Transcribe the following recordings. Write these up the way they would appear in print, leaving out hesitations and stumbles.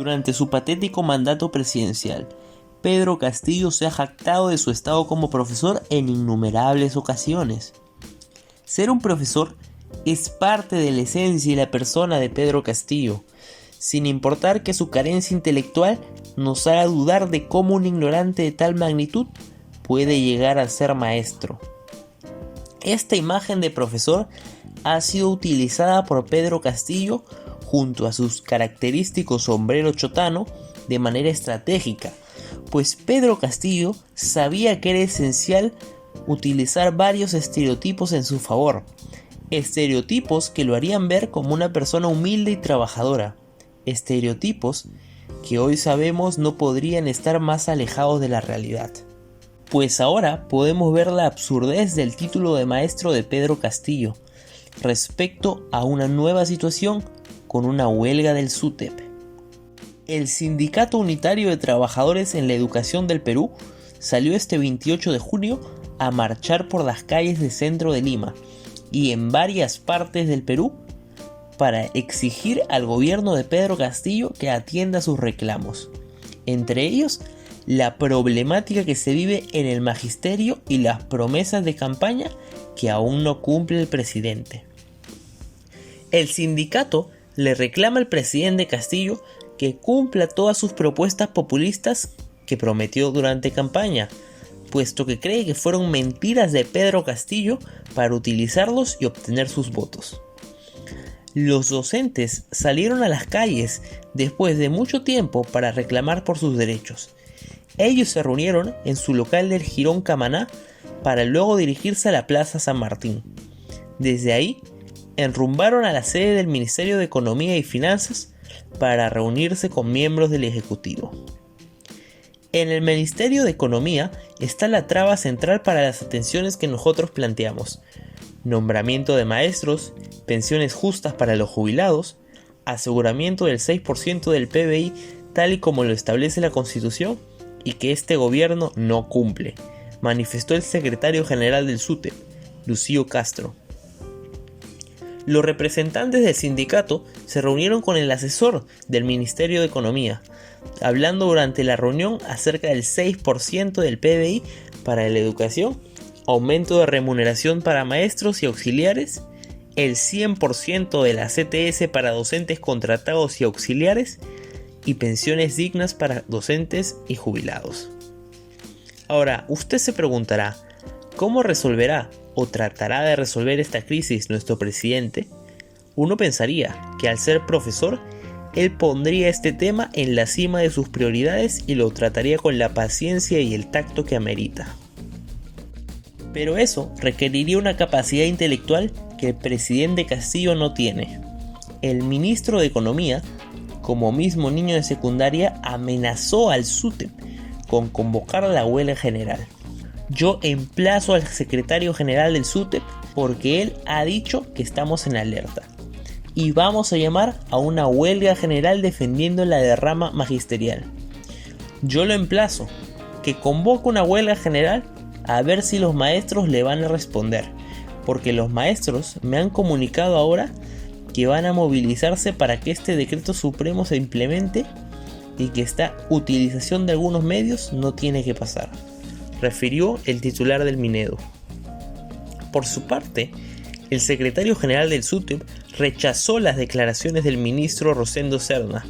Durante su patético mandato presidencial, Pedro Castillo se ha jactado de su estado como profesor en innumerables ocasiones. Ser un profesor es parte de la esencia y la persona de Pedro Castillo, sin importar que su carencia intelectual nos haga dudar de cómo un ignorante de tal magnitud puede llegar a ser maestro. Esta imagen de profesor ha sido utilizada por Pedro Castillo junto a sus característicos sombrero chotano de manera estratégica, pues Pedro Castillo sabía que era esencial utilizar varios estereotipos en su favor, estereotipos que lo harían ver como una persona humilde y trabajadora, estereotipos que hoy sabemos no podrían estar más alejados de la realidad. Pues ahora podemos ver la absurdez del título de maestro de Pedro Castillo respecto a una nueva situación con una huelga del SUTEP. El Sindicato Unitario de Trabajadores en la Educación del Perú salió este 28 de junio a marchar por las calles del centro de Lima y en varias partes del Perú para exigir al gobierno de Pedro Castillo que atienda sus reclamos. Entre ellos, la problemática que se vive en el magisterio y las promesas de campaña que aún no cumple el presidente. El sindicato le reclama al presidente Castillo que cumpla todas sus propuestas populistas que prometió durante campaña, puesto que cree que fueron mentiras de Pedro Castillo para utilizarlos y obtener sus votos. Los docentes salieron a las calles después de mucho tiempo para reclamar por sus derechos. Ellos se reunieron en su local del Jirón Camaná para luego dirigirse a la Plaza San Martín. Desde ahí, enrumbaron a la sede del Ministerio de Economía y Finanzas para reunirse con miembros del Ejecutivo. En el Ministerio de Economía está la traba central para las atenciones que nosotros planteamos: nombramiento de maestros, pensiones justas para los jubilados, aseguramiento del 6% del PBI tal y como lo establece la Constitución y que este gobierno no cumple, manifestó el secretario general del SUTEP, Lucio Castro. Los representantes del sindicato se reunieron con el asesor del Ministerio de Economía, hablando durante la reunión acerca del 6% del PBI para la educación, aumento de remuneración para maestros y auxiliares, el 100% de la CTS para docentes contratados y auxiliares y pensiones dignas para docentes y jubilados. Ahora, usted se preguntará, ¿cómo resolverá o tratará de resolver esta crisis nuestro presidente? Uno pensaría que al ser profesor, él pondría este tema en la cima de sus prioridades y lo trataría con la paciencia y el tacto que amerita. Pero eso requeriría una capacidad intelectual que el presidente Castillo no tiene. El ministro de Economía, como mismo niño de secundaria, amenazó al SUTEP con convocar la huelga general. Yo emplazo al secretario general del SUTEP porque él ha dicho que estamos en alerta. Y vamos a llamar a una huelga general defendiendo la derrama magisterial. Yo lo emplazo, que convoque una huelga general a ver si los maestros le van a responder. Porque los maestros me han comunicado ahora que van a movilizarse para que este decreto supremo se implemente y que esta utilización de algunos medios no tiene que pasar, refirió el titular del Minedu. Por su parte, el secretario general del SUTEP rechazó las declaraciones del ministro Rosendo Serna.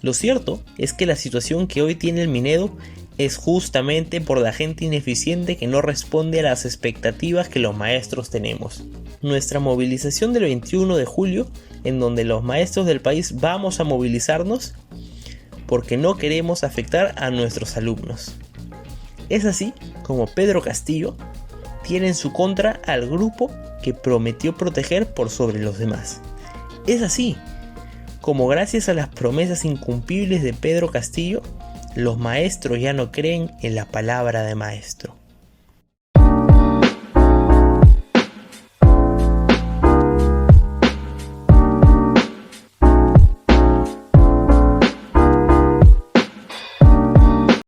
Lo cierto es que la situación que hoy tiene el Minedu es justamente por la gente ineficiente que no responde a las expectativas que los maestros tenemos. Nuestra movilización del 21 de julio, en donde los maestros del país vamos a movilizarnos porque no queremos afectar a nuestros alumnos. Es así como Pedro Castillo tiene en su contra al grupo que prometió proteger por sobre los demás. Es así como gracias a las promesas incumplibles de Pedro Castillo, los maestros ya no creen en la palabra de maestro.